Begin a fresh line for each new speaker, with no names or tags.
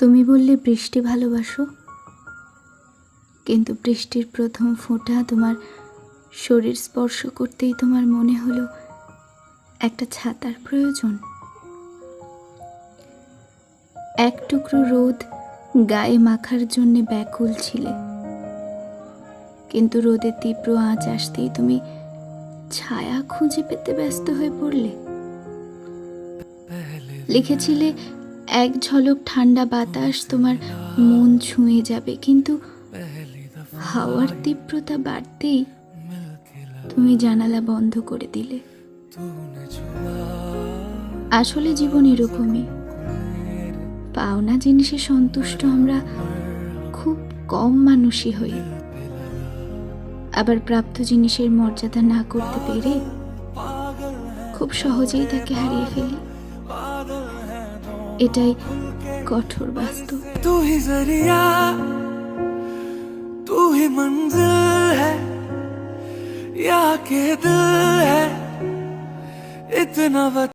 তুমি বললে বৃষ্টি ভালোবাসো, কিন্তু বৃষ্টির প্রথম ফোঁটা তোমার শরীর স্পর্শ করতেই তোমার মনে হলো একটা ছাতার প্রয়োজন। এক টুকরো রোদ গায়ে মাখার জন্য ব্যাকুল ছিলে, কিন্তু রোদের তীব্র আঁচ আসতেই তুমি ছায়া খুঁজে পেতে ব্যস্ত হয়ে পড়লে। লিখেছিলে এক ঝলক ঠান্ডা বাতাস তোমার মন ছুঁয়ে যাবে, কিন্তু হাওয়ার তীব্রতা বাড়তেই তুমি জানালা বন্ধ করে দিলে। আসলে জীবন এরকমই, পাওনা জিনিসে সন্তুষ্ট আমরা খুব কম মানুষই হই, আবার প্রাপ্ত জিনিসের মর্যাদা না করতে পেরে খুব সহজেই তাকে হারিয়ে ফেলি। এটাই কঠোর বাস্তব।
तू ही जरिया, तू ही मंजिल है या के दिल है इतना